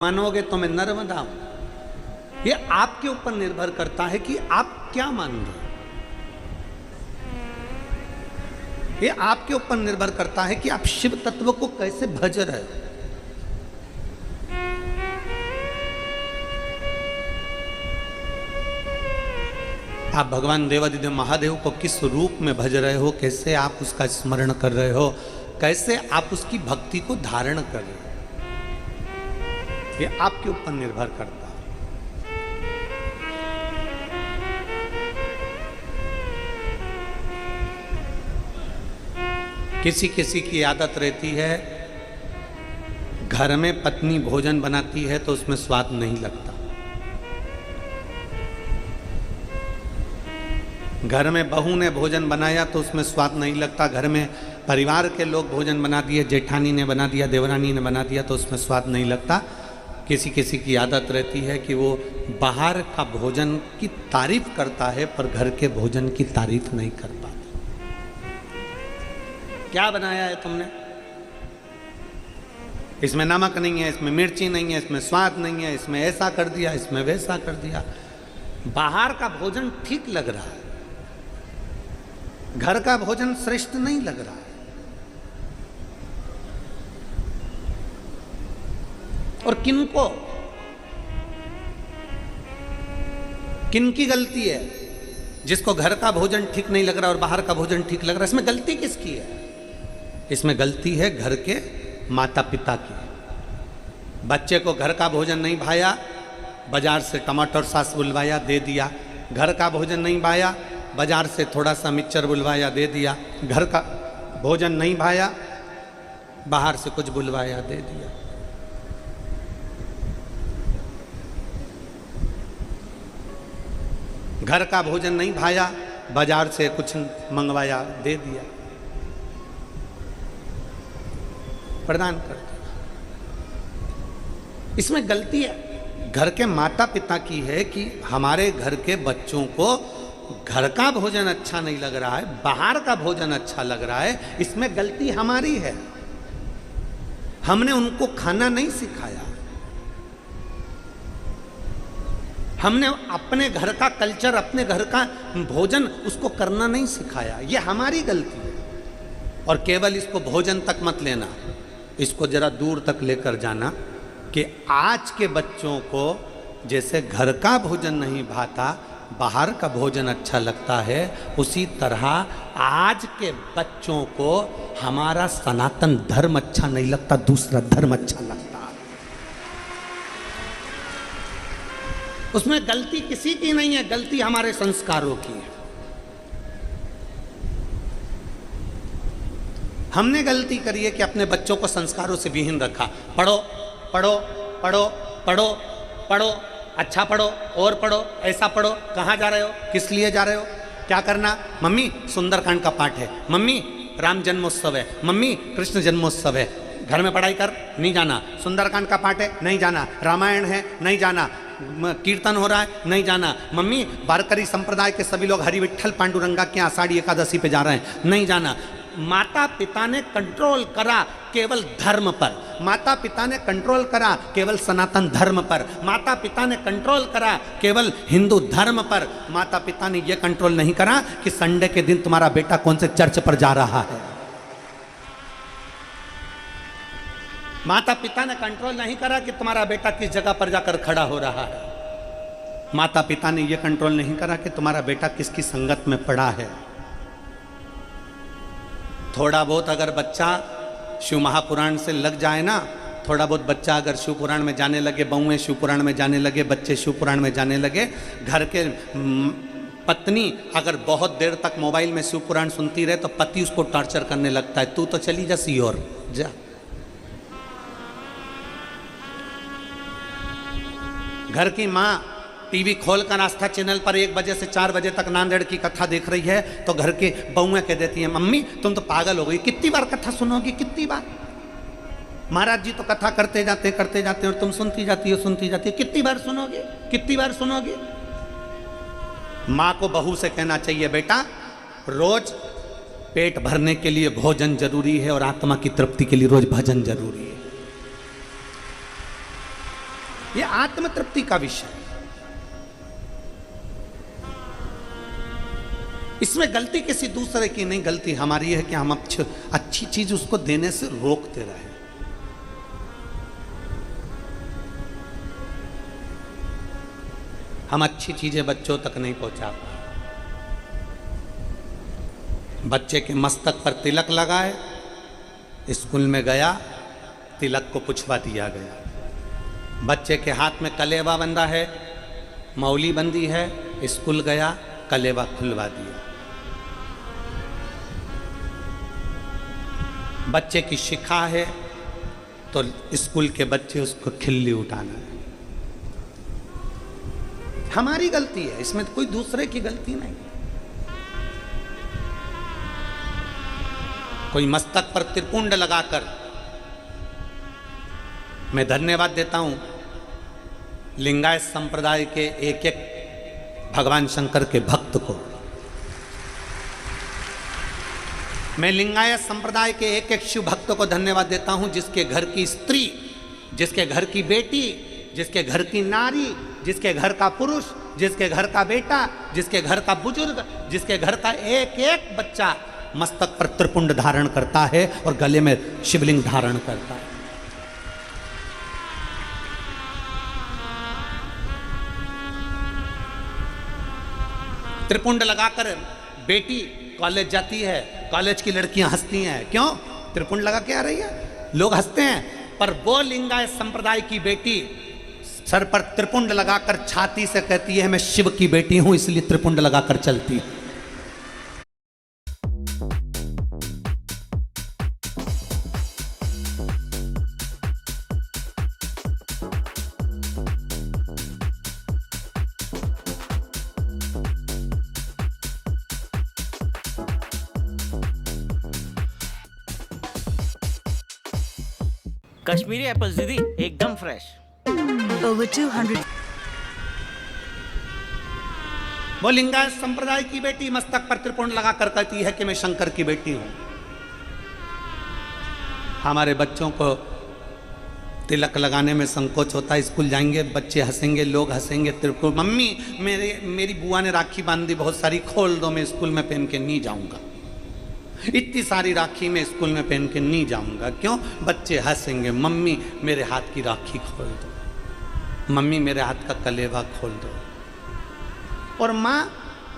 मानोगे तो मैं नर्मदा हूं। ये आपके ऊपर निर्भर करता है कि आप क्या मान रहे। ये आपके ऊपर निर्भर करता है कि आप शिव तत्व को कैसे भज रहे हो। आप भगवान देवादिदेव महादेव को किस रूप में भज रहे हो, कैसे आप उसका स्मरण कर रहे हो, कैसे आप उसकी भक्ति को धारण कर रहे हो, ये आपके ऊपर निर्भर करता है। किसी किसी की आदत रहती है, घर में पत्नी भोजन बनाती है तो उसमें स्वाद नहीं लगता। घर में बहू ने भोजन बनाया तो उसमें स्वाद नहीं लगता। घर में परिवार के लोग भोजन बना दिए, जेठानी ने बना दिया, देवरानी ने बना दिया तो उसमें स्वाद नहीं लगता। किसी किसी की आदत रहती है कि वो बाहर का भोजन की तारीफ करता है पर घर के भोजन की तारीफ नहीं कर पाता। क्या बनाया है तुमने? इसमें नमक नहीं है, इसमें मिर्ची नहीं है, इसमें स्वाद नहीं है, इसमें ऐसा कर दिया, इसमें वैसा कर दिया। बाहर का भोजन ठीक लग रहा है, घर का भोजन श्रेष्ठ नहीं लग रहा है। और किनकी गलती है? जिसको घर का भोजन ठीक नहीं लग रहा और बाहर का भोजन ठीक लग रहा है, इसमें गलती किसकी है? इसमें गलती है घर के माता पिता की। बच्चे को घर का भोजन नहीं भाया, बाजार से टमाटर सॉस बुलवाया, दे दिया। घर का भोजन नहीं भाया, बाजार से थोड़ा सा मिक्सचर बुलवाया, दे दिया। घर का भोजन नहीं भाया, बाहर से कुछ बुलवाया, दे दिया। घर का भोजन नहीं भाया, बाजार से कुछ मंगवाया, दे दिया, प्रदान कर दिया। इसमें गलती है घर के माता पिता की है कि हमारे घर के बच्चों को घर का भोजन अच्छा नहीं लग रहा है, बाहर का भोजन अच्छा लग रहा है। इसमें गलती हमारी है, हमने उनको खाना नहीं सिखाया, हमने अपने घर का कल्चर, अपने घर का भोजन उसको करना नहीं सिखाया। ये हमारी गलती है। और केवल इसको भोजन तक मत लेना, इसको जरा दूर तक लेकर जाना कि आज के बच्चों को जैसे घर का भोजन नहीं भाता, बाहर का भोजन अच्छा लगता है, उसी तरह आज के बच्चों को हमारा सनातन धर्म अच्छा नहीं लगता, दूसरा धर्म अच्छा लगता। उसमें गलती किसी की नहीं है, गलती हमारे संस्कारों की है। हमने गलती करी है कि अपने बच्चों को संस्कारों से विहीन रखा। पढ़ो पढ़ो पढ़ो पढ़ो पढ़ो, अच्छा पढ़ो और पढ़ो, ऐसा पढ़ो। कहाँ जा रहे हो? किस लिए जा रहे हो? क्या करना? मम्मी सुंदरकांड का पाठ है, मम्मी राम जन्मोत्सव है, मम्मी कृष्ण जन्मोत्सव है। घर में पढ़ाई कर, नहीं जाना। सुंदरकांड का पाठ है, नहीं जाना। रामायण है, नहीं जाना। कीर्तन हो रहा है, नहीं जाना। मम्मी वारकरी संप्रदाय के सभी लोग हरि विठ्ठल पांडुरंगा के आषाढ़ी एकादशी पे जा रहे हैं, नहीं जाना। माता पिता ने कंट्रोल करा केवल धर्म पर, माता पिता ने कंट्रोल करा केवल सनातन धर्म पर, माता पिता ने कंट्रोल करा केवल हिंदू धर्म पर। माता पिता ने यह कंट्रोल नहीं करा कि संडे के दिन तुम्हारा बेटा कौन से चर्च पर जा रहा है। माता पिता ने कंट्रोल नहीं करा कि तुम्हारा बेटा किस जगह पर जाकर खड़ा हो रहा है। माता पिता ने यह कंट्रोल नहीं करा कि तुम्हारा बेटा किसकी संगत में पड़ा है। थोड़ा बहुत अगर बच्चा शिव महापुराण से लग जाए ना, थोड़ा बहुत बच्चा अगर शिव पुराण में जाने लगे, बहुएं शिव पुराण में जाने लगे, बच्चे शिव पुराण में जाने लगे, घर के पत्नी अगर बहुत देर तक मोबाइल में शिव पुराण सुनती रहे तो पति उसको टॉर्चर करने लगता है, तू तो चली जा सीहोर जा। घर की माँ टीवी खोलकर आस्था चैनल पर 1 बजे से 4 बजे तक नांदेड़ की कथा देख रही है तो घर की बहुएं कह देती हैं, मम्मी तुम तो पागल हो गई, कितनी बार कथा सुनोगी, कितनी बार? महाराज जी तो कथा करते जाते और तुम सुनती जाती हो, कितनी बार सुनोगे, कितनी बार सुनोगे? माँ को बहू से कहना चाहिए, बेटा रोज पेट भरने के लिए भोजन जरूरी है और आत्मा की तृप्ति के लिए रोज भजन जरूरी है। ये आत्मतृप्ति का विषय है। इसमें गलती किसी दूसरे की नहीं, गलती हमारी है कि हम अच्छी चीज उसको देने से रोकते रहे। हम अच्छी चीजें बच्चों तक नहीं पहुंचा पाए। बच्चे के मस्तक पर तिलक लगाए, स्कूल में गया, तिलक को पुछवा दिया गया। बच्चे के हाथ में कलेवा बंधा है, मौली बंदी है, स्कूल गया, कलेवा खुलवा दिया। बच्चे की शिखा है तो स्कूल के बच्चे उसको खिल्ली उठाना है। हमारी गलती है, इसमें कोई दूसरे की गलती नहीं। कोई मस्तक पर त्रिपुंड लगाकर, मैं धन्यवाद देता हूं लिंगायत संप्रदाय के एक एक भगवान शंकर के भक्त को। मैं लिंगायत संप्रदाय के एक एक शिव भक्त को धन्यवाद देता हूं, जिसके घर की स्त्री, जिसके घर की बेटी, जिसके घर की नारी, जिसके घर का पुरुष, जिसके घर का बेटा, जिसके घर का बुजुर्ग, जिसके घर का एक एक बच्चा मस्तक पर त्रिपुंड धारण करता है और गले में शिवलिंग धारण करता है। त्रिपुंड लगाकर बेटी कॉलेज जाती है, कॉलेज की लड़कियां हंसती हैं। क्यों? त्रिपुंड लगा के आ रही है, लोग हंसते हैं। पर वो लिंगायत संप्रदाय की बेटी सर पर त्रिपुंड लगाकर छाती से कहती है, मैं शिव की बेटी हूं, इसलिए त्रिपुंड लगाकर चलती है। कश्मीरी एप्पल दीदी एकदम फ्रेश। Over 200. वो लिंगायत संप्रदाय की बेटी मस्तक पर त्रिपुंड लगा कर कहती है कि मैं शंकर की बेटी हूं। हमारे बच्चों को तिलक लगाने में संकोच होता है। स्कूल जाएंगे, बच्चे हंसेंगे, लोग हंसेंगे। त्रिपुंड, मम्मी मेरी बुआ ने राखी बांध दी बहुत सारी, खोल दो, मैं स्कूल में पहन के नहीं जाऊंगा। इतनी सारी राखी में स्कूल में पहन के नहीं जाऊंगा। क्यों? बच्चे हंसेंगे। मम्मी मेरे हाथ की राखी खोल दो, मम्मी मेरे हाथ का कलेवा खोल दो। और माँ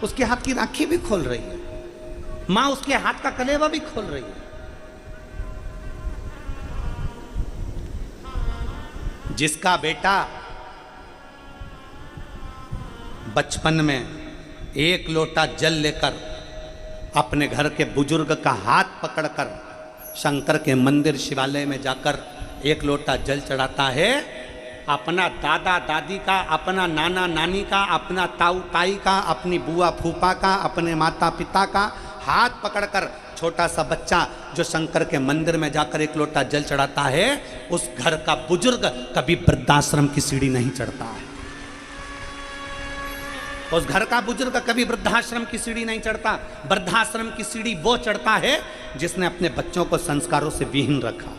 उसके हाथ की राखी भी खोल रही है, माँ उसके हाथ का कलेवा भी खोल रही है। जिसका बेटा बचपन में एक लोटा जल लेकर अपने घर के बुजुर्ग का हाथ पकड़कर शंकर के मंदिर शिवालय में जाकर एक लोटा जल चढ़ाता है, अपना दादा दादी का, अपना नाना नानी का, अपना ताऊ ताई का, अपनी बुआ फूफा का, अपने माता पिता का हाथ पकड़कर छोटा सा बच्चा जो शंकर के मंदिर में जाकर एक लोटा जल चढ़ाता है, उस घर का बुजुर्ग कभी वृद्धाश्रम की सीढ़ी नहीं चढ़ता है। उस घर का बुजुर्ग कभी वृद्धाश्रम की सीढ़ी नहीं चढ़ता। वृद्धाश्रम की सीढ़ी वो चढ़ता है जिसने अपने बच्चों को संस्कारों से विहीन रखा।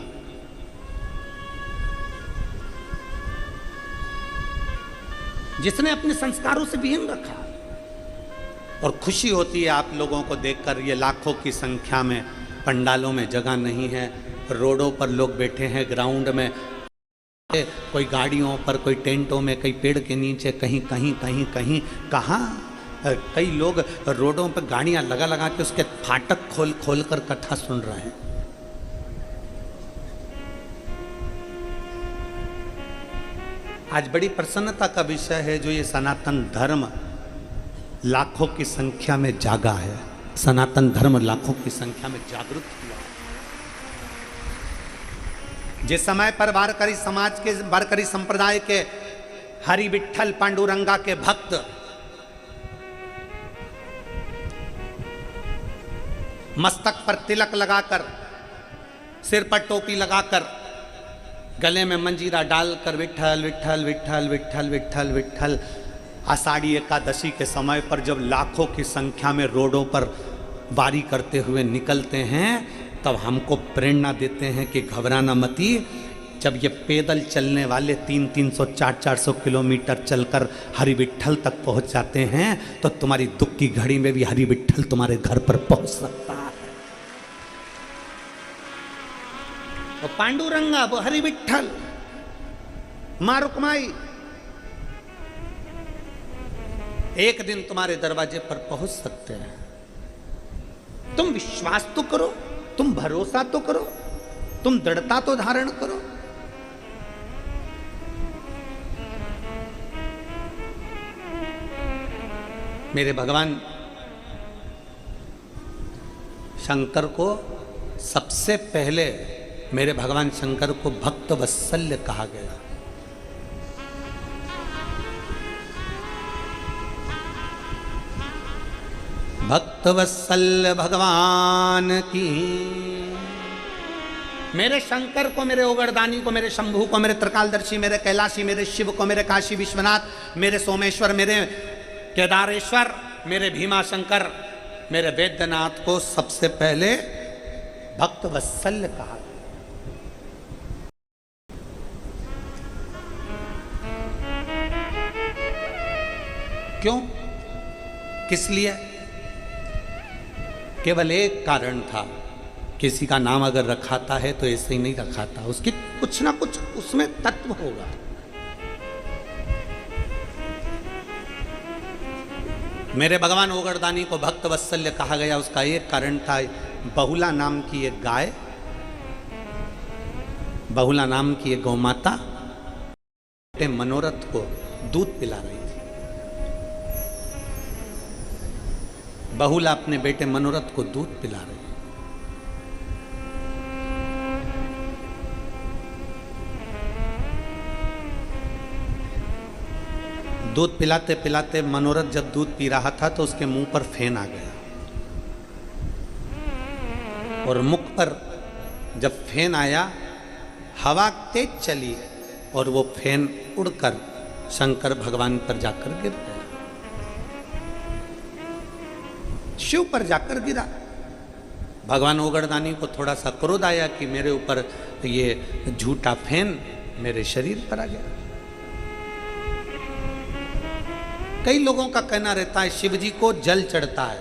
जिसने अपने संस्कारों से विहीन रखा। और खुशी होती है आप लोगों को देखकर, ये लाखों की संख्या में पंडालों में जगह नहीं है, रोडों पर लोग बैठे हैं, ग्राउंड में, कोई गाड़ियों पर, कोई टेंटों में, कहीं पेड़ के नीचे, कहीं कहीं कहीं कहीं कहाँ कई लोग रोडों पर गाड़ियां लगा लगा के उसके फाटक खोल खोल कर कथा सुन रहे हैं। आज बड़ी प्रसन्नता का विषय है जो ये सनातन धर्म लाखों की संख्या में जागा है। सनातन धर्म लाखों की संख्या में जागरूक हुआ। जिस समय पर वारकरी समाज के, वारकरी संप्रदाय के हरि विठ्ठल पांडुरंगा के भक्त मस्तक पर तिलक लगाकर, सिर पर टोपी लगाकर, गले में मंजीरा डालकर विठ्ठल विठ्ठल विठ्ठल विठ्ठल विठ्ठल विठ्ठल, आषाढ़ी एकादशी के समय पर जब लाखों की संख्या में रोडों पर वारी करते हुए निकलते हैं, तब हमको प्रेरणा देते हैं कि घबराना मती, जब ये पैदल चलने वाले 300 400 किलोमीटर चलकर हरि विट्ठल तक पहुंच जाते हैं तो तुम्हारी दुख की घड़ी में भी हरि विट्ठल तुम्हारे घर पर पहुंच सकता है। वो पांडुरंगा, वो हरि विट्ठल, मां रुक्माई एक दिन तुम्हारे दरवाजे पर पहुंच सकते हैं। तुम विश्वास तो करो, तुम भरोसा तो करो, तुम दृढ़ता तो धारण करो। मेरे भगवान शंकर को सबसे पहले, मेरे भगवान शंकर को भक्त वत्सल्य कहा गया। भक्त वत्सल्य भगवान की। मेरे शंकर को, मेरे ओगरदानी को, मेरे शंभू को, मेरे त्रिकालदर्शी, मेरे कैलाशी, मेरे शिव को, मेरे काशी विश्वनाथ, मेरे सोमेश्वर, मेरे केदारेश्वर, मेरे भीमा शंकर, मेरे वैद्यनाथ को सबसे पहले भक्त वत्सल्य कहा। क्यों, किस लिए? केवल एक कारण था, किसी का नाम अगर रखाता है तो ऐसे ही नहीं रखाता, उसकी कुछ ना कुछ उसमें तत्व होगा। मेरे भगवान ओगरदानी को भक्त वत्सल्य कहा गया, उसका एक कारण था, बहुला नाम की एक गाय, बहुला नाम की एक गौमाता मनोरथ को दूध पिला रही थी। बहुला अपने बेटे मनोरथ को दूध पिला रही। दूध पिलाते पिलाते मनोरथ जब दूध पी रहा था तो उसके मुंह पर फेन आ गया, और मुख पर जब फेन आया, हवा तेज चली और वो फेन उड़कर शंकर भगवान पर जाकर गिर गया, शिव पर जाकर गिरा। भगवान ओगरदानी को थोड़ा सा क्रोध आया कि मेरे ऊपर ये झूठा फेन मेरे शरीर पर आ गया। कई लोगों का कहना रहता है शिव जी को जल चढ़ता है,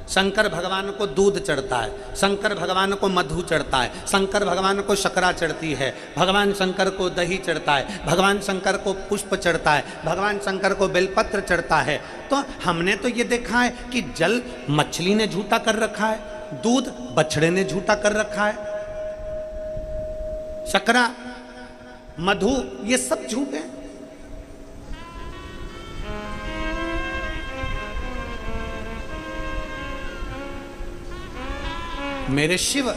शंकर भगवान को दूध चढ़ता है, शंकर भगवान को मधु चढ़ता है, शंकर भगवान को शकरा चढ़ती है, भगवान शंकर को दही चढ़ता है, भगवान शंकर को पुष्प चढ़ता है, भगवान शंकर को बेलपत्र चढ़ता है। तो हमने तो ये देखा है कि जल मछली ने झूठा कर रखा है, दूध बछड़े ने झूठा कर रखा है, शकरा, मधु, ये सब झूठे हैं। मेरे शिव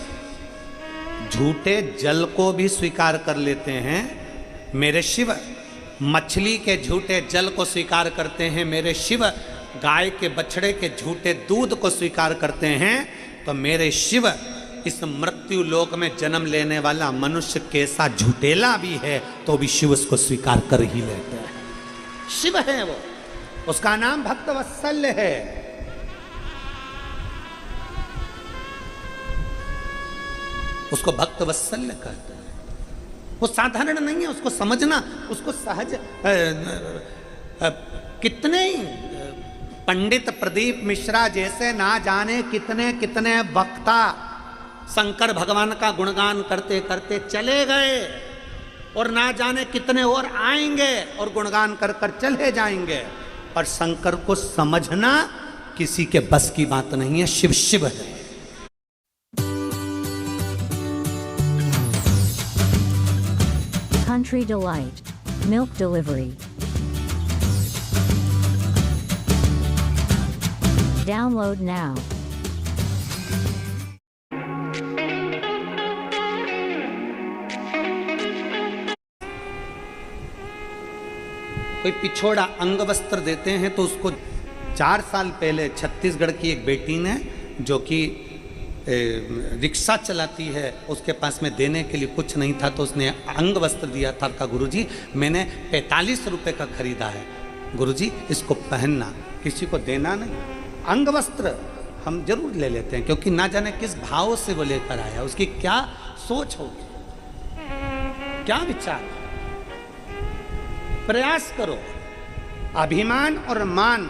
झूठे जल को भी स्वीकार कर लेते हैं, मेरे शिव मछली के झूठे जल को स्वीकार करते हैं, मेरे शिव गाय के बछड़े के झूठे दूध को स्वीकार करते हैं। तो मेरे शिव इस मृत्यु लोक में जन्म लेने वाला मनुष्य कैसा झूठेला भी है तो भी शिव उसको स्वीकार कर ही लेते हैं। शिव है वो, उसका नाम भक्त वत्सल्य है। उसको भक्त वत्सल्य कहते हैं। वो साधारण नहीं है, उसको समझना, उसको सहज कितने पंडित प्रदीप मिश्रा जैसे ना जाने कितने कितने वक्ता शंकर भगवान का गुणगान करते करते चले गए, और ना जाने कितने और आएंगे और गुणगान कर कर चले जाएंगे, पर शंकर को समझना किसी के बस की बात नहीं है। शिव शिव है। Country Delight Milk Delivery. Download now. कोई पिछोड़ा अंग वस्त्र देते हैं तो उसको 4 साल पहले छत्तीसगढ़ की एक बेटी ने, जो कि रिक्शा चलाती है, उसके पास में देने के लिए कुछ नहीं था तो उसने अंग वस्त्र दिया था। का गुरुजी मैंने 45 रुपए का खरीदा है, गुरुजी इसको पहनना, किसी को देना नहीं। अंग वस्त्र हम जरूर ले लेते हैं क्योंकि ना जाने किस भाव से वो लेकर आया, उसकी क्या सोच होगी। क्या विचार? प्रयास करो। अभिमान और मान,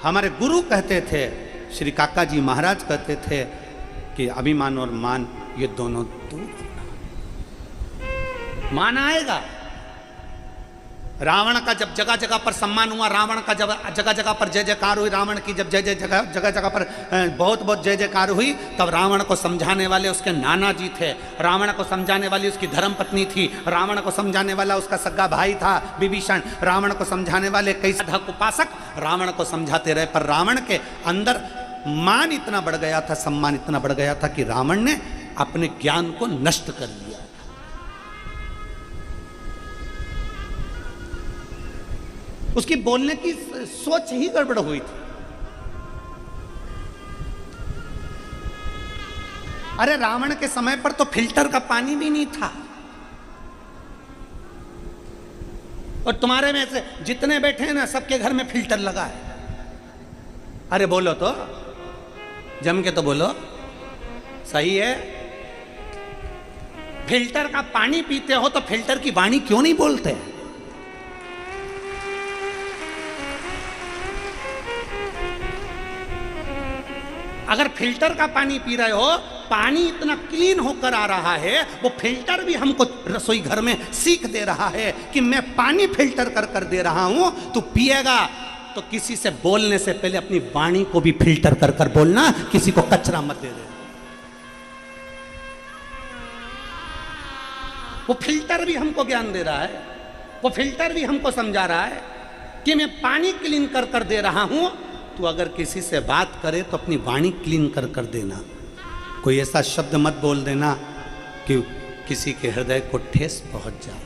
हमारे गुरु कहते थे, श्री काका जी महाराज कहते थे कि अभिमान और मान ये दोनों दूर होना। मान आएगा। रावण का जब जगह जगह पर सम्मान हुआ, रावण का जब जगह जगह पर जय जयकार हुई, रावण की जब जगह जगह पर बहुत बहुत जय जयकार हुई, तब रावण को समझाने वाले उसके नाना जी थे, रावण को समझाने वाली उसकी धर्मपत्नी थी, रावण को समझाने वाला उसका सगा भाई था विभीषण, रावण को समझाने वाले कई साधक उपासक रावण को समझाते रहे, पर रावण के अंदर मान इतना बढ़ गया था, सम्मान इतना बढ़ गया था कि रावण ने अपने ज्ञान को नष्ट कर दिया। उसकी बोलने की सोच ही गड़बड़ हुई थी। अरे रावण के समय पर तो फिल्टर का पानी भी नहीं था, और तुम्हारे में से जितने बैठे हैं ना, सबके घर में फिल्टर लगा है। अरे बोलो तो, जम के तो बोलो, सही है। फिल्टर का पानी पीते हो तो फिल्टर की वाणी क्यों नहीं बोलते? अगर फिल्टर का पानी पी रहे हो, पानी इतना क्लीन होकर आ रहा है, वो फिल्टर भी हमको रसोई घर में सीख दे रहा है कि मैं पानी फिल्टर कर कर दे रहा हूं, तू पिएगा तो किसी से बोलने से पहले अपनी वाणी को भी फिल्टर कर कर बोलना, किसी को कचरा मत दे दे। वो फिल्टर भी हमको ज्ञान दे रहा है, वो फिल्टर भी हमको समझा रहा है कि मैं पानी क्लीन कर कर दे रहा हूं, तो अगर किसी से बात करे तो अपनी वाणी क्लीन कर कर देना। कोई ऐसा शब्द मत बोल देना कि किसी के हृदय को ठेस पहुंच जाए।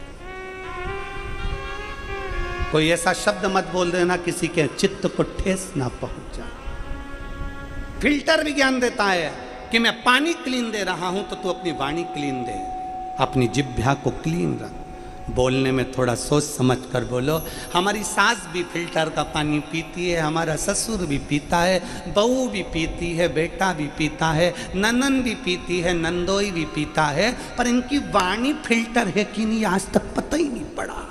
कोई ऐसा शब्द मत बोल देना किसी के चित्त को ठेस ना पहुंच जाए। फिल्टर भी ज्ञान देता है कि मैं पानी क्लीन दे रहा हूं, तो तू अपनी वाणी क्लीन दे, अपनी जिह्वा को क्लीन रख, बोलने में थोड़ा सोच समझ कर बोलो। हमारी सास भी फिल्टर का पानी पीती है, हमारा ससुर भी पीता है, बहू भी पीती है, बेटा भी पीता है, ननन भी पीती है, नंदोई भी पीता है, पर इनकी वाणी फिल्टर है कि नहीं आज तक पता ही नहीं पड़ा।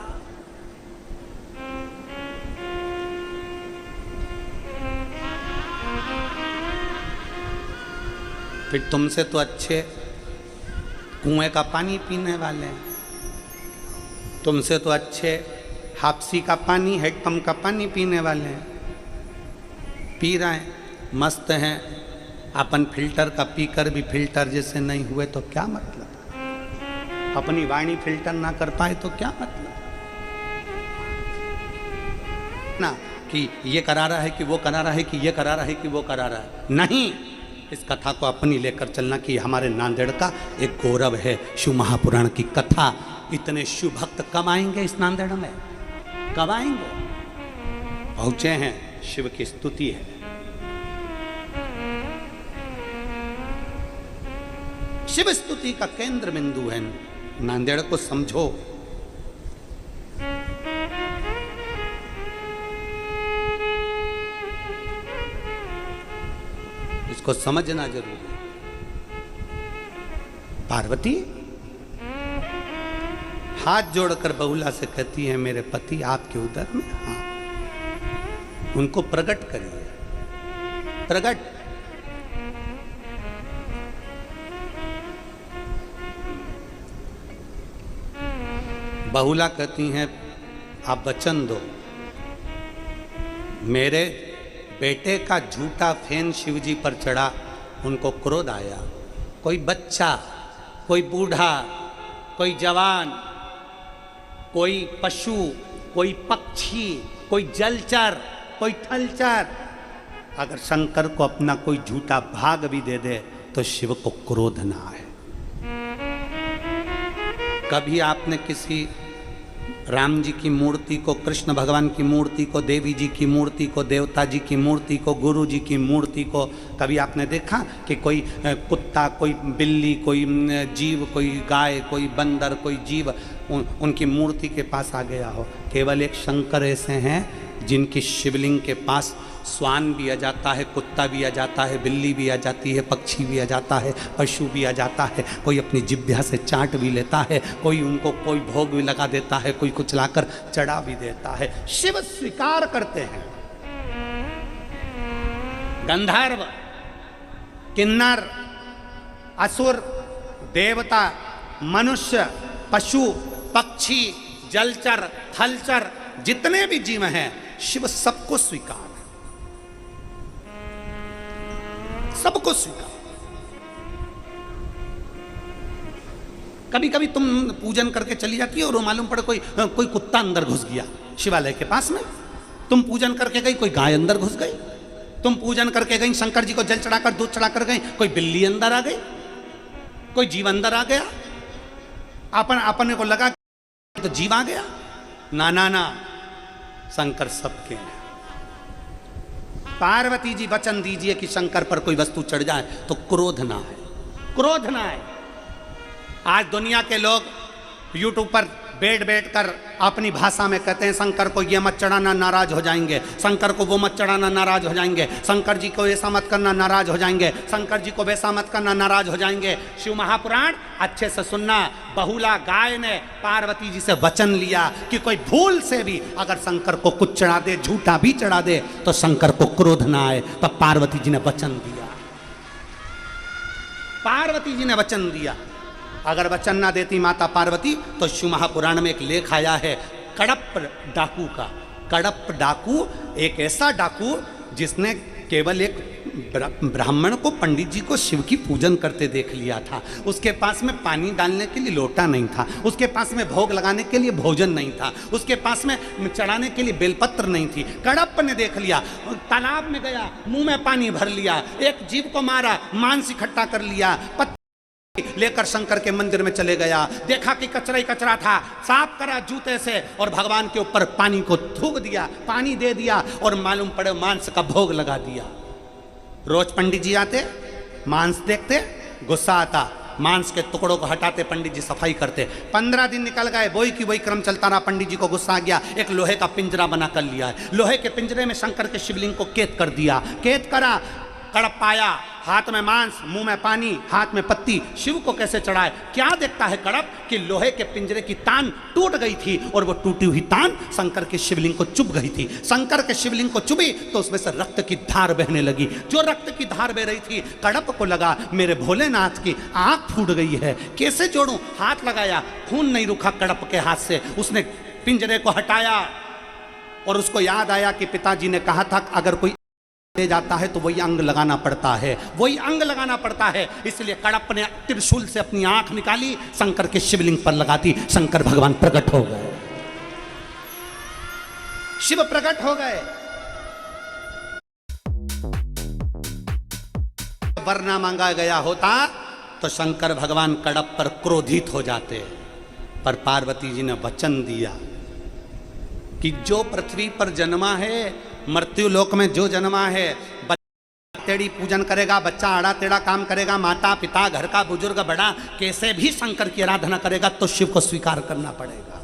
फिर तुमसे तो अच्छे कुएं का पानी पीने वाले हैं, तुमसे तो अच्छे हापसी का पानी, हैडपंप का पानी पीने वाले हैं, पी रहे हैं, मस्त हैं। अपन फिल्टर का पीकर भी फिल्टर जैसे नहीं हुए तो क्या मतलब? अपनी वाणी फिल्टर ना कर पाए तो क्या मतलब ना, कि ये करा रहा है कि वो करा रहा है, कि ये करा रहा है कि वो करा रहा है। नहीं, इस कथा को अपनी लेकर चलना कि हमारे नांदेड़ का एक गौरव है, शिव महापुराण की कथा। इतने शिव भक्त कब आएंगे इस नांदेड़ में? कब आएंगे? पहुंचे हैं, शिव की स्तुति है। शिव स्तुति का केंद्र बिंदु है नांदेड़ को समझो। इसको समझना जरूरी है। पार्वती हाथ जोड़कर बहुला से कहती है, मेरे पति आपके उदर में, हाँ, उनको प्रकट करिए, प्रकट। बहुला कहती हैं, आप वचन दो। मेरे बेटे का झूठा फैन शिवजी पर चढ़ा, उनको क्रोध आया। कोई बच्चा, कोई बूढ़ा, कोई जवान, कोई पशु, कोई पक्षी, कोई जलचर, कोई थलचर, अगर शंकर को अपना कोई झूठा भाग भी दे दे तो शिव को क्रोध ना आए। कभी आपने किसी राम जी की मूर्ति को, कृष्ण भगवान की मूर्ति को, देवी जी की मूर्ति को, देवता जी की मूर्ति को, गुरु जी की मूर्ति को कभी आपने देखा कि कोई कुत्ता, कोई बिल्ली, कोई जीव, कोई गाय, कोई बंदर, कोई जीव उनकी मूर्ति के पास आ गया हो? केवल एक शंकर ऐसे हैं जिनकी शिवलिंग के पास स्वान भी आ जाता है, कुत्ता भी आ जाता है, बिल्ली भी आ जाती है, पक्षी भी आ जाता है, पशु भी आ जाता है, कोई अपनी जिह्वा से चाट भी लेता है, कोई उनको कोई भोग भी लगा देता है, कोई कुछ लाकर चढ़ा भी देता है। शिव स्वीकार करते हैं। गंधर्व, किन्नर, असुर, देवता, मनुष्य, पशु, पक्षी, जलचर, थलचर, जितने भी जीव हैं, शिव सबको स्वीकार, सबको स्वीकार। कभी कभी तुम पूजन करके चली जाती हो और मालूम पड़े कोई कुत्ता अंदर घुस गया शिवालय के पास में। तुम पूजन करके गई, कोई गाय अंदर घुस गई। तुम पूजन करके गई, शंकर जी को जल चढ़ाकर दूध चढ़ाकर गई, कोई बिल्ली अंदर आ गई, कोई जीव अंदर आ गया। अपने को लगा तो जीव आ गया। ना ना ना, शंकर सबके हैं। पार्वती जी वचन दीजिए कि शंकर पर कोई वस्तु चढ़ जाए तो क्रोध ना है, क्रोध ना है। आज दुनिया के लोग यूट्यूब पर बैठ कर अपनी भाषा में कहते हैं शंकर को ये मत चढ़ाना, नाराज हो जाएंगे, शंकर को वो मत चढ़ाना, नाराज हो जाएंगे, शंकर जी को ऐसा मत करना, नाराज हो जाएंगे, शंकर जी को वैसा मत करना, नाराज हो जाएंगे। शिव महापुराण अच्छे से सुनना। बहुला गाय ने पार्वती जी से वचन लिया कि कोई भूल से भी अगर शंकर को कुछ चढ़ा दे, झूठा भी चढ़ा दे, तो शंकर को क्रोध ना आए। तब पार्वती जी ने वचन दिया, पार्वती जी ने वचन दिया। अगर वचन ना देती माता पार्वती तो शिव महापुराण में एक लेख आया है कड़प डाकू का। कड़प डाकू एक ऐसा डाकू जिसने केवल एक ब्राह्मण को, पंडित जी को शिव की पूजन करते देख लिया था। उसके पास में पानी डालने के लिए लोटा नहीं था, उसके पास में भोग लगाने के लिए भोजन नहीं था, उसके पास में चढ़ाने के लिए बेलपत्र नहीं थी। कड़प ने देख लिया, तालाब में गया, मुंह में पानी भर लिया, एक जीव को मारा, मांस इकट्ठा कर लिया, लेकर शंकर के मंदिर में चले गया। देखा कि कचरा ही कचरा था, साफ करा जूते से और भगवान के ऊपर पानी को थूक दिया, पानी दे दिया और मालूम पड़े मांस का भोग लगा दिया। रोज पंडित जी आते, मांस देखते, गुस्सा आता, मांस के टुकड़ों को हटाते, पंडित जी सफाई करते। 15 दिन निकल गए, वही की वही क्रम चलता रहा। पंडित जी को गुस्सा आ गया, एक लोहे का पिंजरा बना कर लिया है। लोहे के पिंजरे में शंकर के शिवलिंग को कैद कर दिया। कैद करा, कड़प पाया, हाथ में मांस, मुंह में पानी, हाथ में पत्ती। शिव को कैसे चढ़ाए? क्या देखता है कड़प कि लोहे के पिंजरे की तान टूट गई थी और वो टूटी हुई तान शंकर के शिवलिंग को चुभ गई थी। शंकर के शिवलिंग को चुभी तो उसमें से रक्त की धार बहने लगी। जो रक्त की धार बह रही थी, कड़प को लगा मेरे भोलेनाथ की आंख फूट गई है, कैसे जोड़ूं? हाथ लगाया, खून नहीं रुका कड़प के हाथ से। उसने पिंजरे को हटाया और उसको याद आया कि पिताजी ने कहा था अगर कोई ले जाता है तो वही अंग लगाना पड़ता है, वही अंग लगाना पड़ता है। इसलिए कड़प ने त्रिशूल से अपनी आंख निकाली, शंकर के शिवलिंग पर लगाती। शंकर भगवान प्रकट हो गए, शिव प्रकट हो गए। वरना मांगा गया होता तो शंकर भगवान कड़प पर क्रोधित हो जाते, पर पार्वती जी ने वचन दिया कि जो पृथ्वी पर जन्मा है, मृत्यु लोक में जो जन्मा है, टेढ़ी पूजन करेगा, बच्चा आड़ा टेढ़ा काम करेगा, माता पिता घर का बुजुर्ग बड़ा कैसे भी शंकर की आराधना करेगा तो शिव को स्वीकार करना पड़ेगा।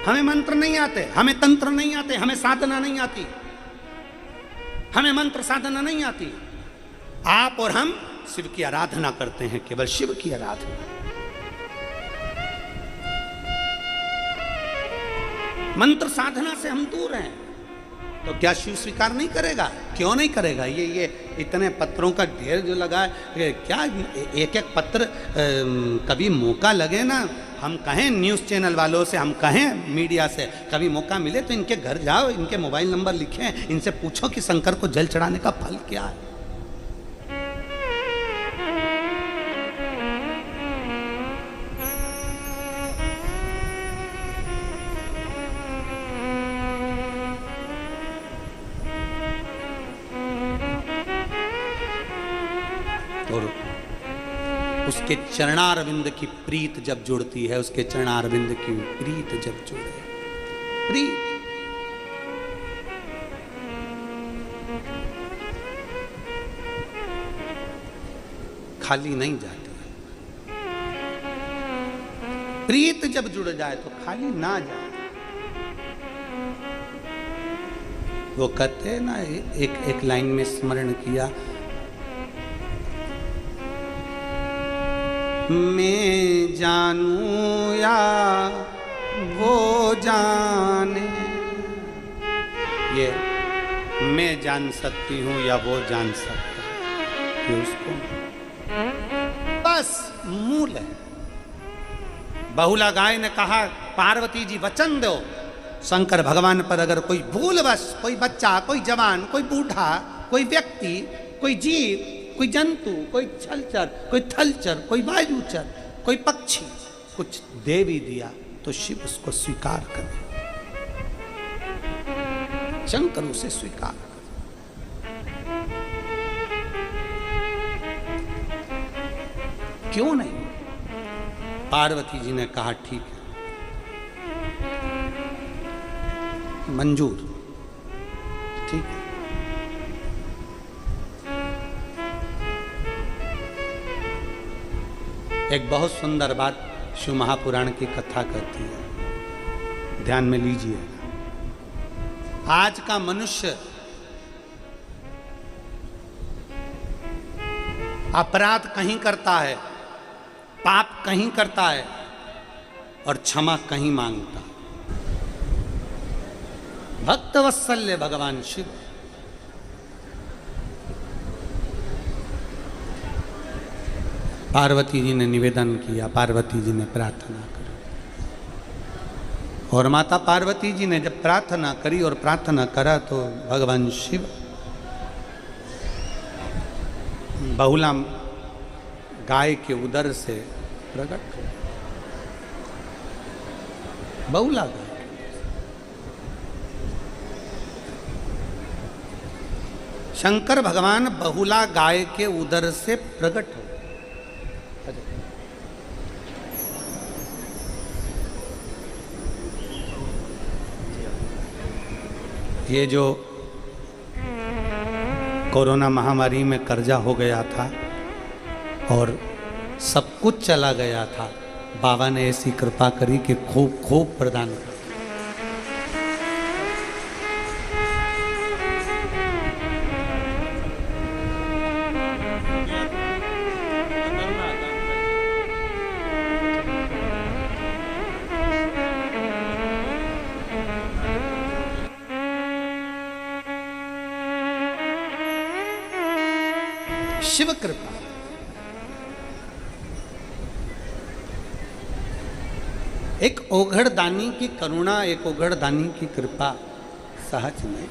हमें मंत्र नहीं आते, हमें तंत्र नहीं आते, हमें साधना नहीं आती, हमें मंत्र साधना नहीं आती। आप और हम शिव की आराधना करते हैं, केवल शिव की आराधना। मंत्र साधना से हम दूर हैं, तो क्या शिव स्वीकार नहीं करेगा? क्यों नहीं करेगा? ये इतने पत्रों का ढेर जो लगा है, क्या एक एक पत्र कभी मौका लगे ना, हम कहें न्यूज़ चैनल वालों से, हम कहें मीडिया से, कभी मौका मिले तो इनके घर जाओ, इनके मोबाइल नंबर लिखें, इनसे पूछो कि शंकर को जल चढ़ाने का फल क्या है। और उसके चरणारविंद की प्रीत जब जुड़ती है, उसके चरणारविंद की प्रीत जब जुड़े, प्रीत खाली नहीं जाती। प्रीत जब जुड़ जाए तो खाली ना जाए। वो कहते हैं ना, एक लाइन में स्मरण किया, मैं जानूं या वो जाने, ये मैं जान सकती हूँ या वो जान सकता है, ये उसको बस मूल है। बहुला गाय ने कहा, पार्वती जी वचन दो, शंकर भगवान पर अगर कोई भूलवश, कोई बच्चा, कोई जवान, कोई बूढ़ा, कोई व्यक्ति, कोई जीव, कोई जंतु, कोई छलचर, कोई थलचर, कोई वायुचर, कोई पक्षी कुछ दे भी दिया तो शिव उसको स्वीकार करे, शंकर उसे स्वीकार करे। क्यों नहीं? पार्वती जी ने कहा ठीक है, मंजूर, ठीक है। एक बहुत सुंदर बात शिव महापुराण की कथा कहती है, ध्यान में लीजिए। आज का मनुष्य अपराध कहीं करता है, पाप कहीं करता है और क्षमा कहीं मांगता है। भक्त वत्सल्य भगवान शिव पार्वती जी ने निवेदन किया, पार्वती जी ने प्रार्थना करी, और माता पार्वती जी ने जब प्रार्थना करी और प्रार्थना करा तो भगवान शिव बहुला गाय के उदर से प्रकट हुए। बहुला गाय, शंकर भगवान बहुला गाय के उदर से प्रकट हुए। ये जो कोरोना महामारी में कर्जा हो गया था और सब कुछ चला गया था, बाबा ने ऐसी कृपा करी कि खूब खूब प्रदान कर। शिव कृपा, एक ओघड़ दानी की करुणा, एक ओघड़ दानी की कृपा सहज नहीं।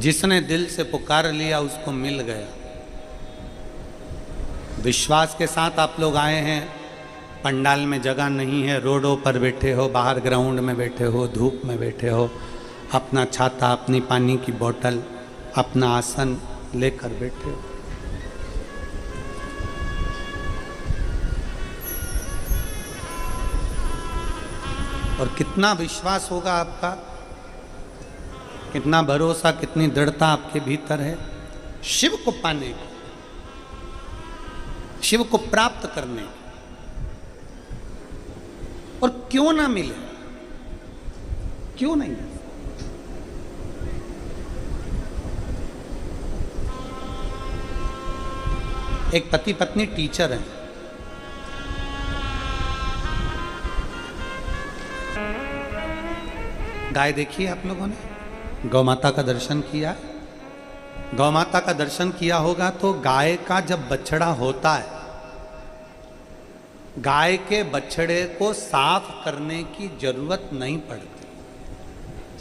जिसने दिल से पुकार लिया उसको मिल गया। विश्वास के साथ आप लोग आए हैं, पंडाल में जगह नहीं है, रोडों पर बैठे हो, बाहर ग्राउंड में बैठे हो, धूप में बैठे हो, अपना छाता, अपनी पानी की बोतल, अपना आसन लेकर बैठे हो। और कितना विश्वास होगा आपका, कितना भरोसा, कितनी दृढ़ता आपके भीतर है शिव को पाने की, शिव को प्राप्त करने की। और क्यों ना मिले, क्यों नहीं? एक पति पत्नी टीचर हैं, गाय देखी आप लोगों ने, गौ माता का दर्शन किया? गौ माता का दर्शन किया होगा तो गाय का जब बछड़ा होता है, गाय के बछड़े को साफ करने की जरूरत नहीं पड़ती।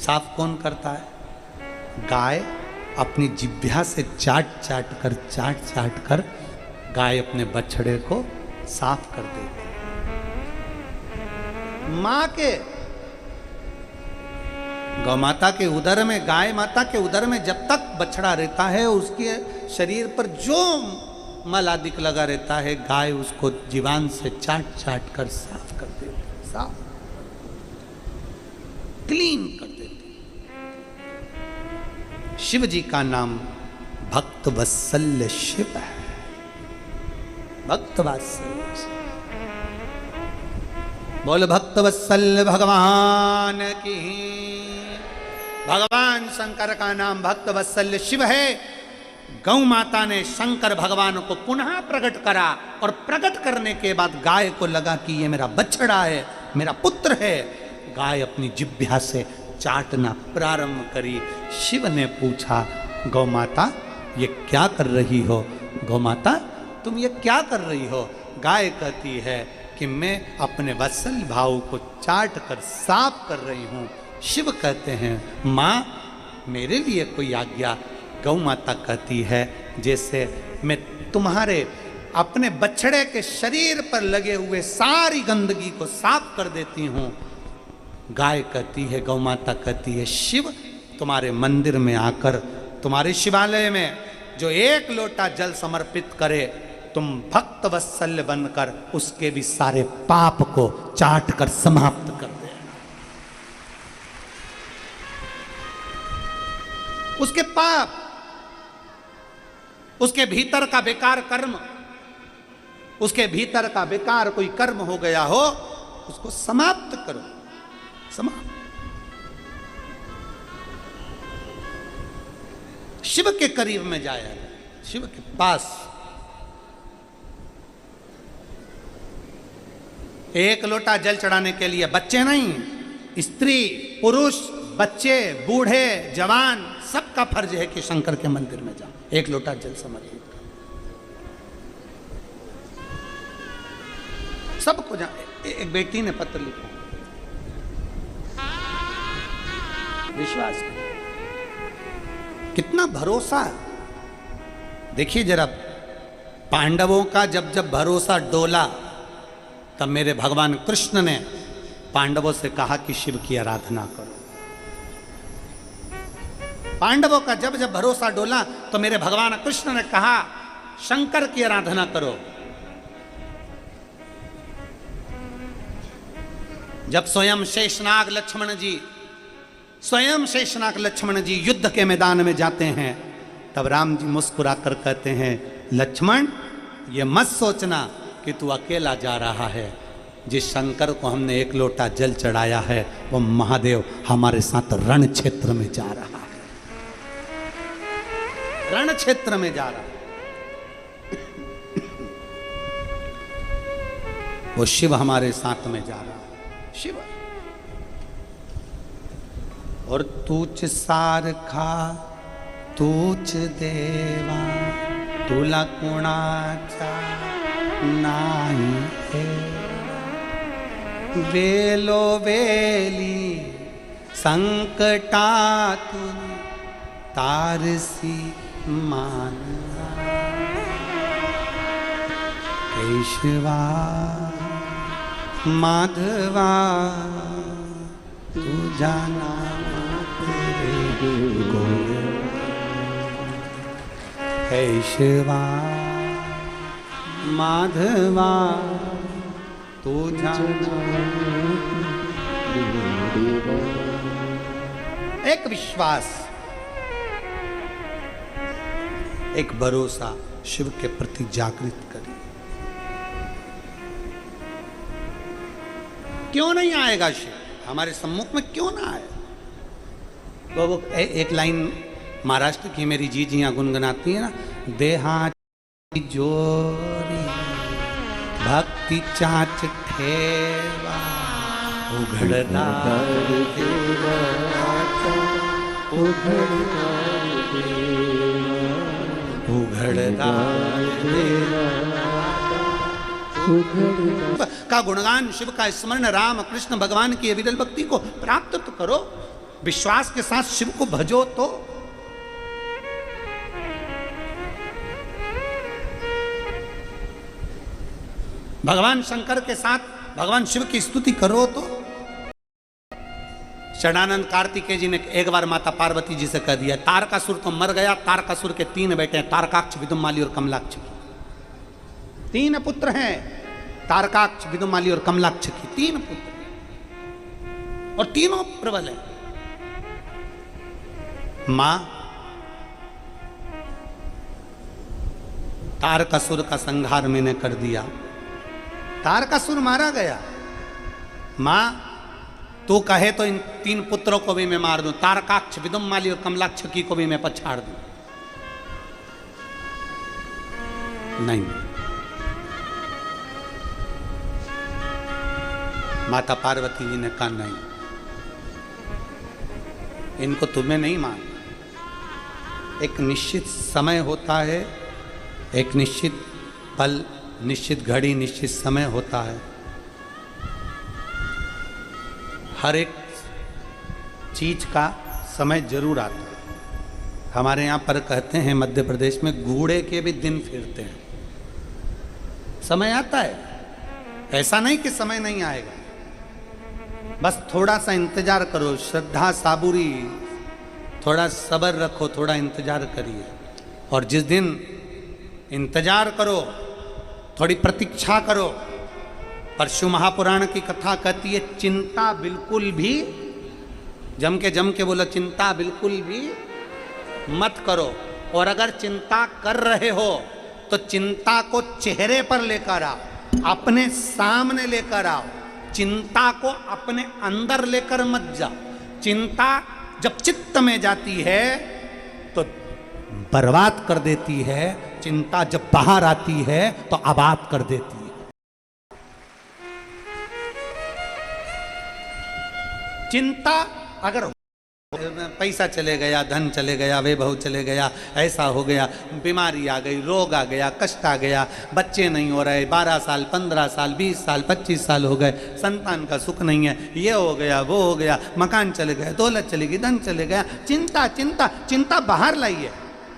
साफ कौन करता है? गाय अपनी जिह्वा से चाट चाट कर गाय अपने बछड़े को साफ कर देती। मां के गौ माता के उदर में, गाय माता के उदर में जब तक बछड़ा रहता है, उसके शरीर पर जो मल आदिक लगा रहता है, गाय उसको जीवान से चाट कर साफ कर देती, साफ क्लीन कर देती। शिव जी का नाम भक्त वत्सल्य शिव है, भक्त वत्सल्य। बोल भक्तवत्सल भगवान की। भगवान शंकर का नाम भक्तवत्सल शिव है। गौ माता ने शंकर भगवान को पुनः प्रकट करा और प्रकट करने के बाद गाय को लगा कि ये मेरा बछड़ा है, मेरा पुत्र है। गाय अपनी जिह्वा से चाटना प्रारंभ करी। शिव ने पूछा, गौ माता ये क्या कर रही हो? गौ माता तुम ये क्या कर रही हो? गाय कहती है कि मैं अपने वत्सल भाव को चाट कर साफ कर रही हूँ। शिव कहते हैं, माँ मेरे लिए कोई आज्ञा? गौ माता कहती है, जैसे मैं तुम्हारे अपने बछड़े के शरीर पर लगे हुए सारी गंदगी को साफ कर देती हूँ। गाय कहती है, गौ माता कहती है, शिव तुम्हारे मंदिर में आकर, तुम्हारे शिवालय में जो एक लोटा जल समर्पित करे, तुम भक्त वत्सल्य बनकर उसके भी सारे पाप को चाट कर समाप्त कर दे। उसके पाप, उसके भीतर का बेकार कर्म, उसके भीतर का बेकार कोई कर्म हो गया हो, उसको समाप्त करो। समाप्त। शिव के करीब में जाया, शिव के पास। एक लोटा जल चढ़ाने के लिए बच्चे नहीं, स्त्री पुरुष बच्चे बूढ़े जवान सबका फर्ज है कि शंकर के मंदिर में जाओ, एक लोटा जल समर्पित करो। सबको जाए। एक बेटी ने पत्र लिखा, विश्वास करो, कितना भरोसा। देखिए जरा, पांडवों का जब जब भरोसा डोला तब मेरे भगवान कृष्ण ने पांडवों से कहा कि शिव की आराधना करो। पांडवों का जब जब भरोसा डोला तो मेरे भगवान कृष्ण ने कहा शंकर की आराधना करो। जब स्वयं शेषनाग लक्ष्मण जी युद्ध के मैदान में जाते हैं, तब राम जी मुस्कुराकर कहते हैं, लक्ष्मण ये मत सोचना कि तू अकेला जा रहा है। जिस शंकर को हमने एक लोटा जल चढ़ाया है वो महादेव हमारे साथ रण क्षेत्र में जा रहा है, रण क्षेत्र में जा रहा है। वो शिव हमारे साथ में जा रहा है, शिव। और तूच सारखा तूच देवा तुला कुणाचा नाही है, वेलो वेली संकटातून तारसी मानवा, केशवा माधवा तुझा नाम केशवा माधवा तुझा। एक विश्वास, एक भरोसा शिव के प्रति जागृत करें। क्यों नहीं आएगा शिव हमारे सम्मुख में? क्यों ना आए? तो वो एक लाइन महाराष्ट्र की मेरी जीजियां गुनगुनाती है ना, देहा जोरी भक्ति चाच ठेवा उघड़दार देवा उघड़दार देवा का गुणगान, शिव का स्मरण, राम कृष्ण भगवान की अविरल भक्ति को प्राप्त तो करो। विश्वास के साथ शिव को भजो तो। भगवान शंकर के साथ भगवान शिव की स्तुति करो तो। शरणानंद कार्तिकेय जी ने एक बार माता पार्वती जी से कह दिया, तारकासुर तो मर गया, तारकासुर के 3 बेटे हैं, तारकाक्ष, विदुमाली और कमलाक्ष। 3 पुत्र हैं, तारकाक्ष, विदुमाली और कमलाक्ष की 3 पुत्र, और तीनों प्रबल हैं। मां तारकासुर का संहार मैंने कर दिया, तारकासुर मारा गया, माँ तू कहे तो इन 3 पुत्रों को भी मैं मार दूं, तारकाक्ष, विदुम्माली और कमलाक्षकी को भी मैं पछाड़ दूं। नहीं, माता पार्वती जी ने कहा नहीं, इनको तुम्हें नहीं मारना। एक निश्चित समय होता है, एक निश्चित पल, निश्चित घड़ी, निश्चित समय होता है। हर एक चीज का समय जरूर आता है। हमारे यहाँ पर कहते हैं मध्य प्रदेश में घोड़े के भी दिन फिरते हैं। समय आता है, ऐसा नहीं कि समय नहीं आएगा, बस थोड़ा सा इंतजार करो, श्रद्धा साबुरी, थोड़ा सब्र रखो, थोड़ा इंतजार करिए। और जिस दिन इंतजार करो, थोड़ी प्रतीक्षा करो, परशु महापुराण की कथा कहती है चिंता बिल्कुल भी, जम के बोलो, चिंता बिल्कुल भी मत करो। और अगर चिंता कर रहे हो तो चिंता को चेहरे पर लेकर आओ, अपने सामने लेकर आओ। चिंता को अपने अंदर लेकर मत जाओ। चिंता जब चित्त में जाती है तो बर्बाद कर देती है, चिंता जब बाहर आती है तो आबाद कर देती है। चिंता अगर पैसा चले गया, धन चले गया, वैभव चले गया, ऐसा हो गया, बीमारी आ गई, रोग आ गया, कष्ट आ गया, बच्चे नहीं हो रहे, 12 साल, 15 साल, 20 साल, 25 साल हो गए, संतान का सुख नहीं है, ये हो गया, वो हो गया, मकान चले गए, दौलत चली गई, धन चले गया। चिंता चिंता चिंता बाहर लाइए।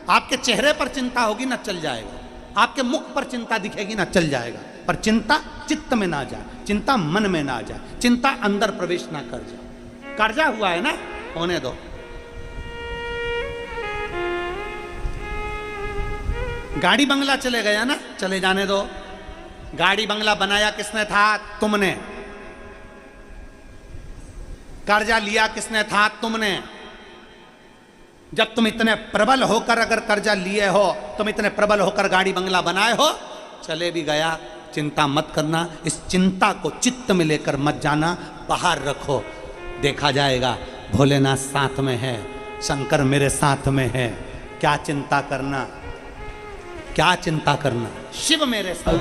आपके चेहरे पर चिंता होगी ना, चल जाएगा। आपके मुख पर चिंता दिखेगी ना, चल जाएगा। पर चिंता चित्त में ना जाए, चिंता मन में ना जाए, चिंता अंदर प्रवेश ना कर जाए। कर्जा हुआ है ना, होने दो। गाड़ी बंगला चले गया ना, चले जाने दो। गाड़ी बंगला बनाया किसने था? तुमने। कर्जा लिया किसने था? तुमने। जब तुम इतने प्रबल होकर अगर कर्जा लिए हो, तुम इतने प्रबल होकर गाड़ी बंगला बनाए हो, चले भी गया, चिंता मत करना। इस चिंता को चित्त में लेकर मत जाना, बाहर रखो, देखा जाएगा। भोलेनाथ साथ में है, शंकर मेरे साथ में है, क्या चिंता करना, क्या चिंता करना, शिव मेरे साथ।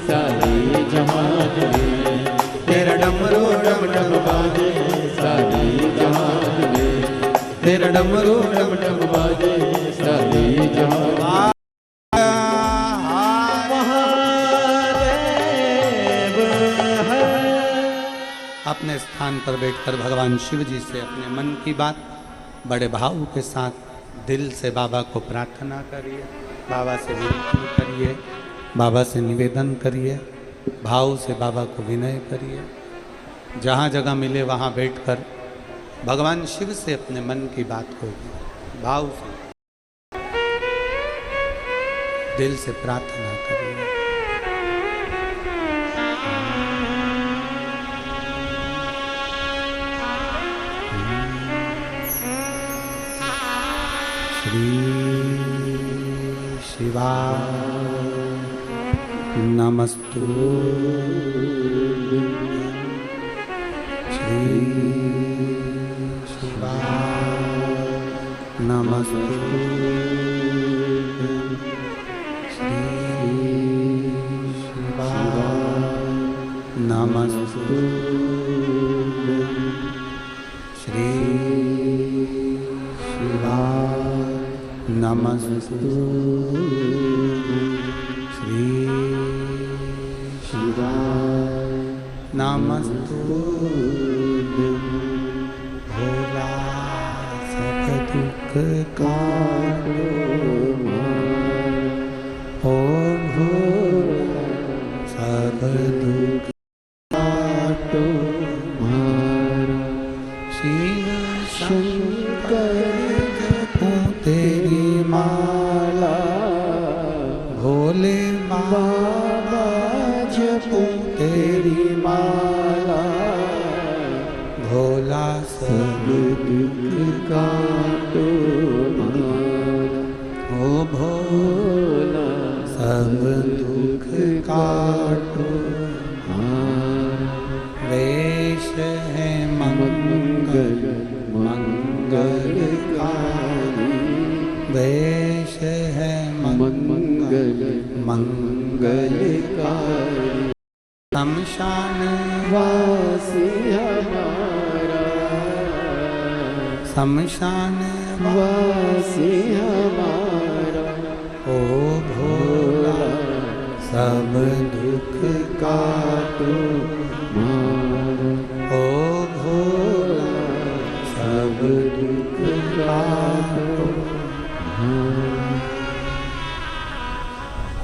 सारी जमात में तेरा डमरू डम डम बाजे, सारी जमात में तेरा डमरू डम डम बाजे, सारी जमात। अपने स्थान पर बैठकर भगवान शिव जी से अपने मन की बात बड़े भाव के साथ दिल से बाबा को प्रार्थना करिए, बाबा से विनती करिए, बाबा से निवेदन करिए, भाव से बाबा को विनय करिए। जहाँ जगह मिले वहाँ बैठकर भगवान शिव से अपने मन की बात को भाव से दिल से प्रार्थना करिए। श्री शिवाय नमस्तु। श्री शिवाय नमस्तु। श्री शिवाय नमस्तु। श्री शिवाय नमस्तु। श्री शिवाय नमस्तु। भोला सब दुख काटो ओ भोला सब दुख काटो मारा। शिव शंकर तेरी माला, भोले बाबा जपूं तेरी माला। भोला सब दुख काटो मारा, ओ भोला सब दुख काटो मारा। वे मंगलकारी शमशान वासी हमारा, शमशान वासी हमारा, ओ भोला सब दुख का तू मारा, ओ भोला सब दुख का तू मारा।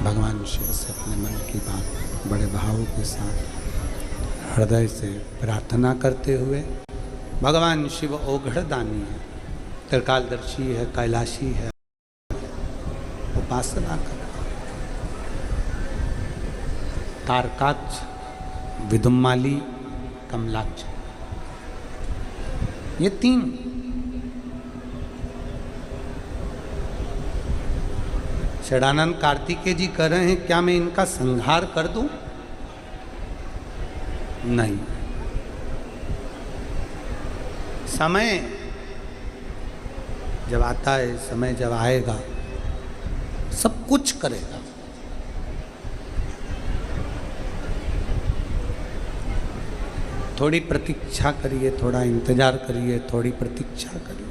भगवान शिव से अपने मन की बात बड़े भाव के साथ हृदय से प्रार्थना करते हुए, भगवान शिव औघड़दानी है, त्रिकालदर्शी है, कैलाशी है, उपासना कर तारकाक्ष, विदुम्माली, कमलाक्ष, ये तीन षडानंद कार्तिकेय जी कह रहे हैं, क्या मैं इनका संहार कर दूं? नहीं। समय जब आता है, समय जब आएगा, सब कुछ करेगा। थोड़ी प्रतीक्षा करिए, थोड़ा इंतजार करिए, थोड़ी प्रतीक्षा करिए।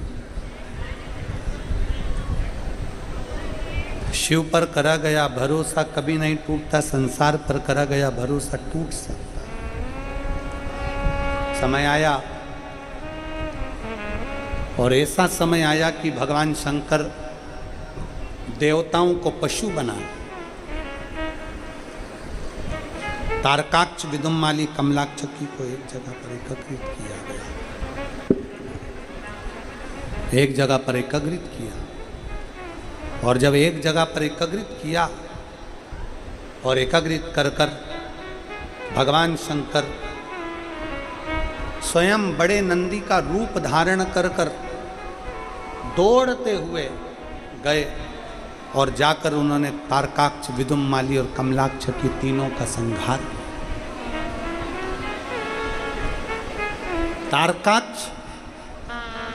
शिव पर करा गया भरोसा कभी नहीं टूटता, संसार पर करा गया भरोसा टूट सकता। समय आया और ऐसा समय आया कि भगवान शंकर देवताओं को पशु बनाए। तारकाक्ष, विदुम्माली, कमलाक्ष को एक जगह पर एकत्रित किया गया, एक जगह पर एकत्रित किया। और जब एक जगह पर एकत्रित किया और एकत्रित कर कर भगवान शंकर स्वयं बड़े नंदी का रूप धारण कर कर दौड़ते हुए गए और जाकर उन्होंने तारकाक्ष, विदुम्माली और कमलाक्ष की तीनों का संहार किया। तारकाक्ष,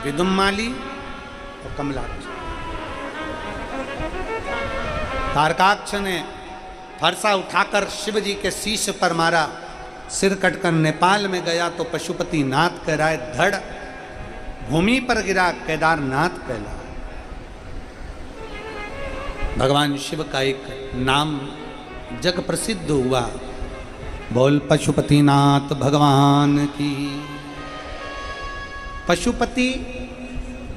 विदुम्माली और कमलाक्ष। तारकाक्ष ने फरसा उठाकर शिव जी के शीश पर मारा, सिर कटकर नेपाल में गया तो पशुपति नाथ कहलाए, धड़ भूमि पर गिरा केदारनाथ कहला। भगवान शिव का एक नाम जग प्रसिद्ध हुआ, बोल पशुपतिनाथ भगवान की। पशुपति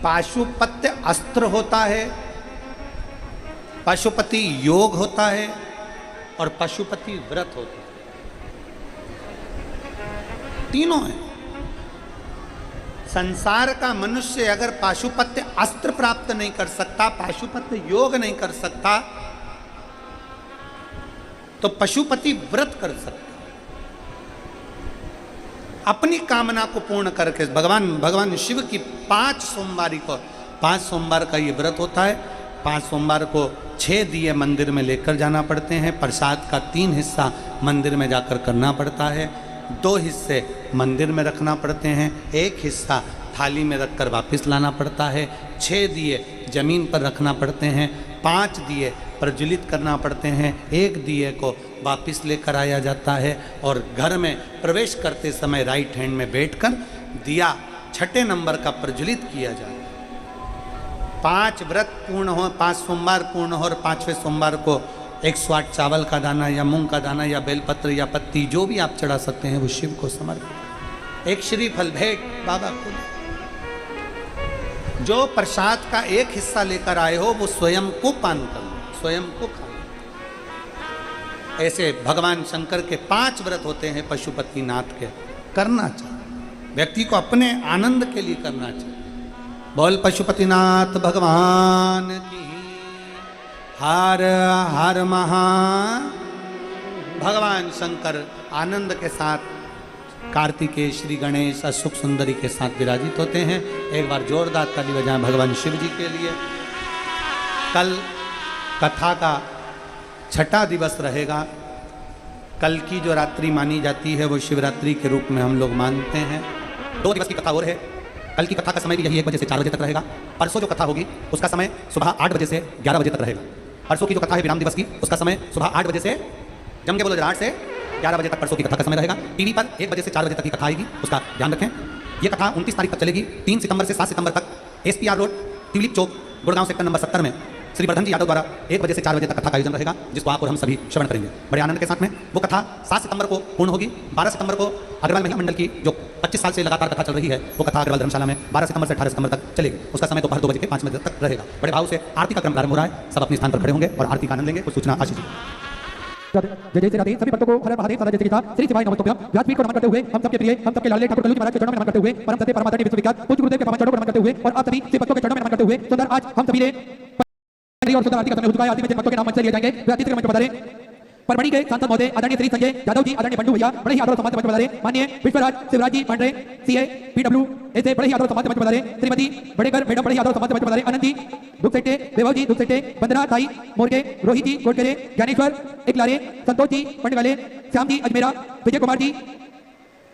पाशुपत्य अस्त्र होता है, पशुपति योग होता है और पशुपति व्रत होता है। तीनों है। संसार का मनुष्य अगर पाशुपत्य अस्त्र प्राप्त नहीं कर सकता, पाशुपत्य योग नहीं कर सकता, तो पशुपति व्रत कर सकता। अपनी कामना को पूर्ण करके भगवान शिव की 5 सोमवार का ये व्रत होता है। 5 सोमवार को 6 दिए मंदिर में लेकर जाना पड़ते हैं। प्रसाद का 3 हिस्सा मंदिर में जाकर करना पड़ता है, 2 हिस्से मंदिर में रखना पड़ते हैं, 1 हिस्सा थाली में रखकर वापस लाना पड़ता है, 6 दिए जमीन पर रखना पड़ते हैं, 5 दिए प्रज्वलित करना पड़ते हैं, 1 दिए को वापस लेकर आया जाता है और घर में प्रवेश करते समय राइट हैंड में बैठकर दिया 6ठे नंबर का प्रज्वलित किया जाता है। 5 व्रत पूर्ण हो, 5 सोमवार पूर्ण हो और 5वें सोमवार को 108 चावल का दाना या मूंग का दाना या बेलपत्र या पत्ती जो भी आप चढ़ा सकते हैं वो शिव को समर्पित। एक श्रीफल भेंट बाबा को। जो प्रसाद का 1 हिस्सा लेकर आए हो वो स्वयं को पान कर लो, स्वयं को खाओ। ऐसे भगवान शंकर के 5 व्रत होते हैं पशुपतिनाथ के। करना चाहिए, व्यक्ति को अपने आनंद के लिए करना चाहिए। बोल पशुपतिनाथ भगवान की। हर हर महा। भगवान शंकर आनंद के साथ कार्तिकेय, श्री गणेश, अशोक सुंदरी के साथ विराजित होते हैं। एक बार जोरदार ताली बजाएं भगवान शिव जी के लिए। कल कथा का 6ठा दिवस रहेगा। कल की जो रात्रि मानी जाती है वो शिवरात्रि के रूप में हम लोग मानते हैं। 2 दिवस की कथा और है। कल की कथा का समय भी यही 1 बजे से 4 बजे तक रहेगा। परसों जो कथा होगी उसका समय सुबह 8 बजे से 11 बजे तक रहेगा। परसों की जो कथा है विराम दिवस की, उसका समय सुबह 8 बजे से जम के बोलो 8 से 11 बजे तक परसों की कथा का समय रहेगा। टीवी पर 1 बजे से 4 बजे तक की कथा आएगी, उसका ध्यान रखें। ये कथा 29 तारीख तक चलेगी। 3 सितंबर से 7 सितंबर तक SPR रोड, ट्यूलिप चौक, गुड़गांव सेक्टर नंबर 70 में श्री वर्धन जी यादव द्वारा 1 बजे से 4 बजे तक कथा का आयोजन रहेगा, जिसको आप और हम सभी श्रवण करेंगे बड़े आनंद के साथ में। वो कथा 7 सितंबर को पूर्ण होगी। 12 सितंबर को अग्रवाल महिला मंडल की जो 25 साल से लगातार कथा चल रही है, वो कथा अग्रवाल धर्मशाला में 12 सितंबर से 18 सितंबर तक चलेगी। उसका समय दोपहर 2 बजे के 5 बजे तक रहेगा। बड़े भाव से आरती का क्रम प्रारंभ हो रहा है। सब अपने स्थान पर खड़े होंगे और आरती का आनंद लेंगे। कुछ सूचना आशीष जी। जय जय श्री राधे। सभी भक्तों को हर हर महादेव सदा जय श्री गीता श्री शिवाय नमस्तुभ्यम। व्यासपीठ को नमन करते हुए हम सबके प्रिय हम सबके लाडले ठाकुर कल्लू जी महाराज के चरणों में नमन करते हुए परम सत्य परम आदरणीय विश्वविख्यात पूज्य गुरुदेव के पावन चरणों को नमन करते हुए और आप सभी श्री भक्तों के चरणों में नमन करते हुए सुंदर आज हम सभी ने और सुंदर आरती का समय हो चुका है। आरती में जिन भक्तों के नाम मंच से लिए जाएंगे वे आरती के मंच पर पधारें। परमणि के सांसद महोदय आदरणीय श्री संजय यादव जी, आदरणीय बंडू भैया बड़े ही आदर सम्मान से मंच पर पधारे। माननीय विश्वराज शिवराज जी पांडे CA PW ऐसे बड़े ही आदर सम्मान से मंच पर पधारे। श्रीमती बड़ेकर मैडम बड़े ही आदर सम्मान से मंच पर पधारे। आनंद जी दुखसेट्टे, वैभव जी दुखसेट्टे, वंदना ताई मोरके, रोहित जी कोटकेरे, ज्ञानेश्वर एकलारे, संतोष जी पंडवाले, श्याम जी अजमेरा, विजय कुमार जी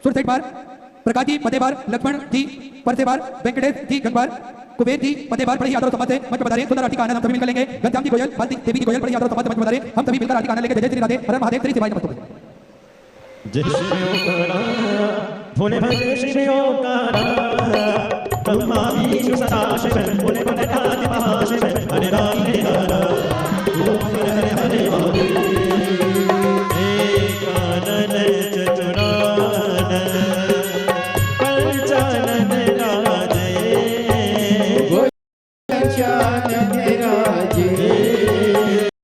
सुरसेट बार, प्रकाश जी फतेहबार, लक्ष्मण जी परसेबार, वेंकटेश जी गंगबार, कुबेर जी फतेहबार बड़े ही आदर सम्मान से मंच पर पधारे। सुंदर आरती का आनंद हम सभी मिलकर लेंगे। घनश्याम जी गोयल, भारती देवी जी गोयल बड़े ही आदर सम्मान से मंच पर पधारे। हम सभी मिलकर आरती का आनंद लेंगे। जय जय श्री राधे। हर हर महादेव श्री शिवाय नमस्तुभ्यम। जय श्री भोले भजे श्री ओंकारा ब्रह्मा विष्णु सदा शिव भोले भोले आदि महाशिव हरे राम हरे राम ओम हरे हरे महादेव एक कानन चतुरानन